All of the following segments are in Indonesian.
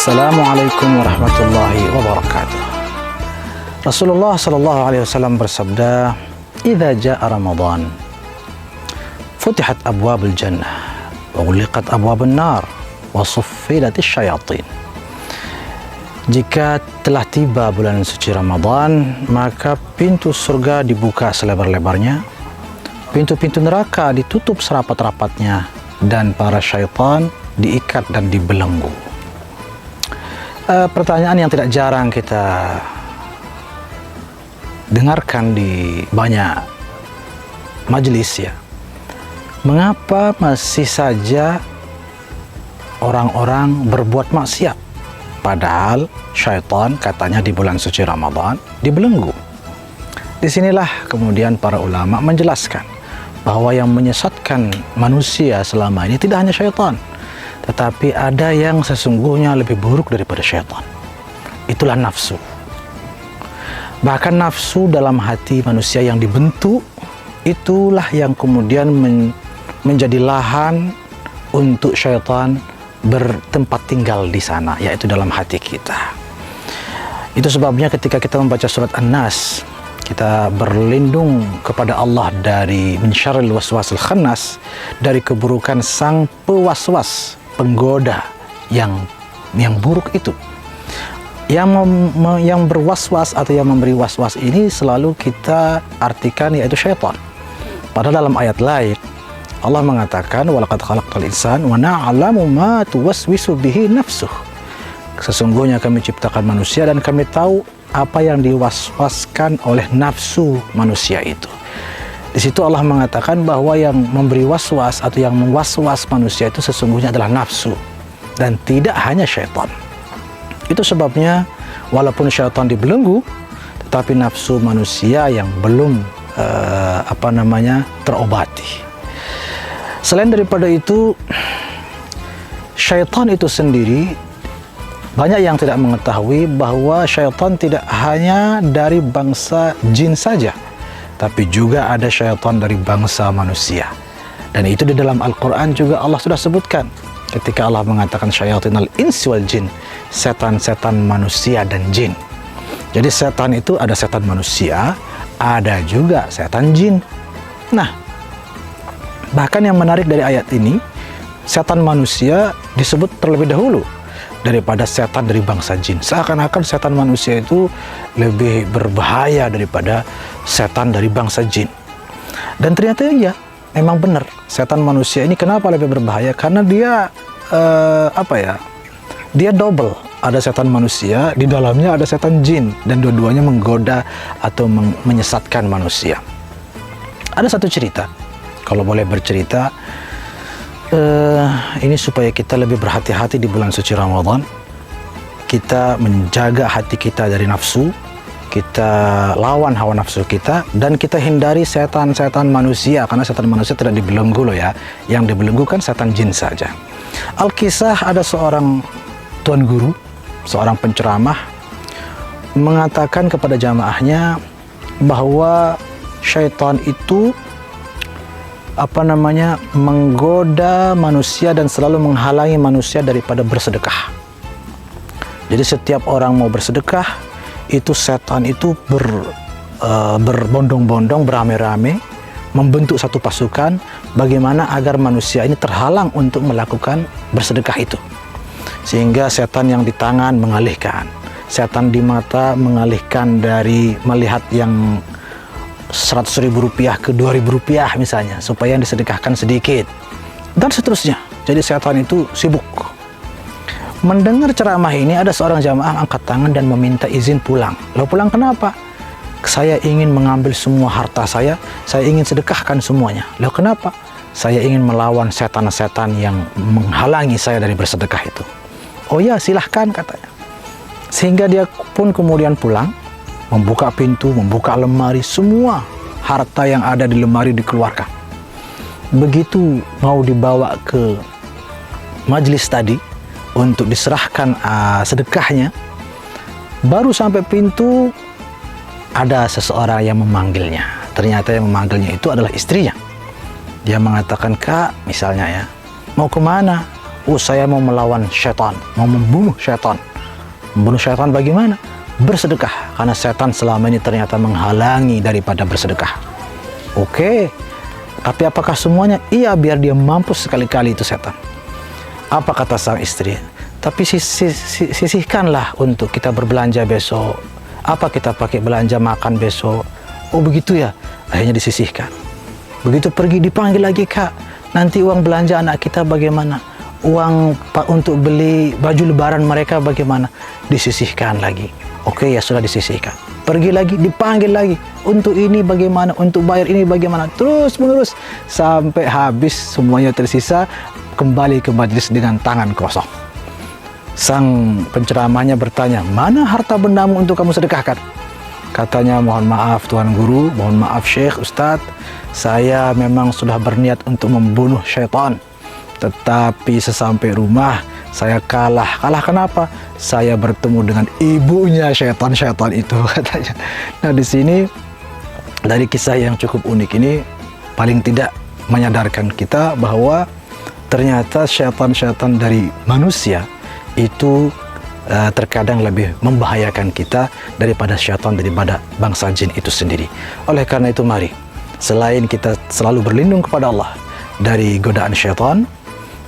Assalamualaikum warahmatullahi wabarakatuh. Rasulullah sallallahu alaihi wasallam bersabda, "Idza jaa Ramadan, futihat abwabul jannah, wa ghuliqat abwabun nar, wa suffilatis syayatin." Jika telah tiba bulan suci Ramadan, maka pintu surga dibuka selebar-lebarnya, pintu-pintu neraka ditutup serapat-rapatnya, dan para syaitan diikat dan dibelenggu. Pertanyaan yang tidak jarang kita dengarkan di banyak majelis, ya. Mengapa masih saja orang-orang berbuat maksiat? Padahal syaitan katanya di bulan suci Ramadan dibelenggu. Disinilah kemudian para ulama menjelaskan bahwa yang menyesatkan manusia selama ini tidak hanya syaitan, tetapi ada yang sesungguhnya lebih buruk daripada syaitan. Itulah nafsu. Bahkan nafsu dalam hati manusia yang dibentuk, itulah yang kemudian menjadi lahan untuk syaitan bertempat tinggal di sana, yaitu dalam hati kita. Itu sebabnya ketika kita membaca surat An-Nas, kita berlindung kepada Allah dari min syarril waswasil khannas, dari keburukan sang pewaswas, penggoda yang buruk itu. Yang berwaswas atau yang memberi waswas ini selalu kita artikan yaitu syaitan. Padahal dalam ayat lain Allah mengatakan, walaqad khalaqal insan wa na'lamu ma tuwaswisu bihi nafsuh. Sesungguhnya kami ciptakan manusia dan kami tahu apa yang diwaswaskan oleh nafsu manusia itu. Di situ Allah mengatakan bahwa yang memberi waswas atau yang mewaswas manusia itu sesungguhnya adalah nafsu dan tidak hanya syaitan. Itu sebabnya walaupun syaitan dibelenggu, tetapi nafsu manusia yang belum terobati. Selain daripada itu, syaitan itu sendiri, banyak yang tidak mengetahui bahwa syaitan tidak hanya dari bangsa jin saja, tapi juga ada syaitan dari bangsa manusia. Dan itu di dalam Al-Quran juga Allah sudah sebutkan. Ketika Allah mengatakan syayatinal insi wal jin, setan-setan manusia dan jin. Jadi setan itu ada setan manusia, ada juga setan jin. Nah, bahkan yang menarik dari ayat ini, setan manusia disebut terlebih dahulu daripada setan dari bangsa jin. Seakan-akan setan manusia itu lebih berbahaya daripada setan dari bangsa jin. Dan ternyata ya, memang benar. Setan manusia ini kenapa lebih berbahaya? Karena dia dia double. Ada setan manusia, di dalamnya ada setan jin, dan dua-duanya menggoda atau menyesatkan manusia. Ada satu cerita, kalau boleh bercerita, ini supaya kita lebih berhati-hati di bulan suci Ramadan. Kita menjaga hati kita dari nafsu, kita lawan hawa nafsu kita, dan kita hindari setan-setan manusia, karena setan manusia tidak dibelenggu loh ya. Yang dibelenggu kan setan jin saja. Al-Kisah, ada seorang tuan guru, seorang penceramah, mengatakan kepada jamaahnya bahwa syaitan itu menggoda manusia dan selalu menghalangi manusia daripada bersedekah. Jadi setiap orang mau bersedekah, itu setan itu berbondong-bondong, beramai-ramai, membentuk satu pasukan bagaimana agar manusia ini terhalang untuk melakukan bersedekah itu. Sehingga setan yang di tangan mengalihkan, setan di mata mengalihkan dari melihat yang 100.000 rupiah ke 2.000 rupiah misalnya, supaya yang disedekahkan sedikit, dan seterusnya. Jadi setan itu sibuk. Mendengar ceramah ini, ada seorang jamaah angkat tangan dan meminta izin pulang. Lalu pulang kenapa? Saya ingin mengambil semua harta saya ingin sedekahkan semuanya. Lalu kenapa? Saya ingin melawan setan-setan yang menghalangi saya dari bersedekah itu. Oh ya, silahkan, katanya. Sehingga dia pun kemudian pulang, membuka pintu, membuka lemari, semua harta yang ada di lemari dikeluarkan. Begitu mau dibawa ke majelis tadi untuk diserahkan sedekahnya, baru sampai pintu ada seseorang yang memanggilnya. Ternyata yang memanggilnya itu adalah istrinya. Dia mengatakan, "Kak," misalnya ya, "mau kemana?" oh saya mau melawan syaitan, mau membunuh syaitan. Membunuh syaitan bagaimana? Bersedekah, karena setan selama ini ternyata menghalangi daripada bersedekah. Oke, tapi apakah semuanya? Iya, biar dia mampus sekali-kali itu setan. Apa kata sang istri? Tapi sisihkanlah untuk kita berbelanja besok. Apa kita pakai belanja makan besok? Oh begitu ya, akhirnya disisihkan. Begitu pergi dipanggil lagi, Kak, nanti uang belanja anak kita bagaimana? Uang untuk beli baju lebaran mereka bagaimana? Disisihkan lagi. Oke ya, sudah disisihkan. Pergi lagi, dipanggil lagi. Untuk ini bagaimana? Untuk bayar ini bagaimana? Terus menerus sampai habis semuanya tersisa, kembali ke majelis dengan tangan kosong. Sang penceramahnya bertanya, mana harta bendamu untuk kamu sedekahkan? Katanya, mohon maaf Tuan Guru, mohon maaf Syekh, Ustadz, saya memang sudah berniat untuk membunuh syaitan. Tetapi sesampai rumah, saya kalah. Kalah kenapa? Saya bertemu dengan ibunya syaitan-syaitan itu, katanya. Nah, di sini dari kisah yang cukup unik ini paling tidak menyadarkan kita bahwa ternyata syaitan-syaitan dari manusia itu terkadang lebih membahayakan kita daripada syaitan, daripada bangsa jin itu sendiri. Oleh karena itu, mari selain kita selalu berlindung kepada Allah dari godaan syaitan,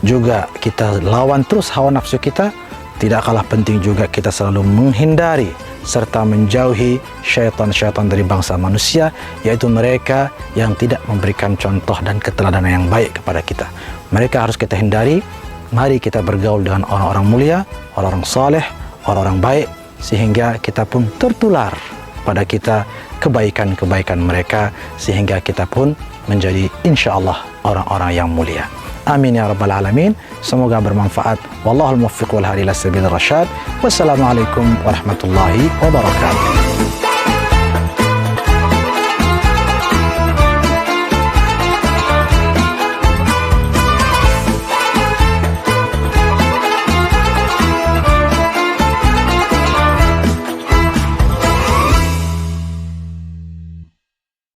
juga kita lawan terus hawa nafsu kita. Tidak kalah penting juga kita selalu menghindari serta menjauhi syaitan-syaitan dari bangsa manusia, yaitu mereka yang tidak memberikan contoh dan keteladanan yang baik kepada kita. Mereka harus kita hindari. Mari kita bergaul dengan orang-orang mulia, orang-orang saleh, orang-orang baik, sehingga kita pun tertular pada kita kebaikan-kebaikan mereka, sehingga kita pun menjadi insya Allah orang-orang yang mulia. Amin ya rabbal alamin. Semoga bermanfaat. Wallahul muwaffiq wal hadi ila sabilir rasyad. Wassalamualaikum warahmatullahi wabarakatuh.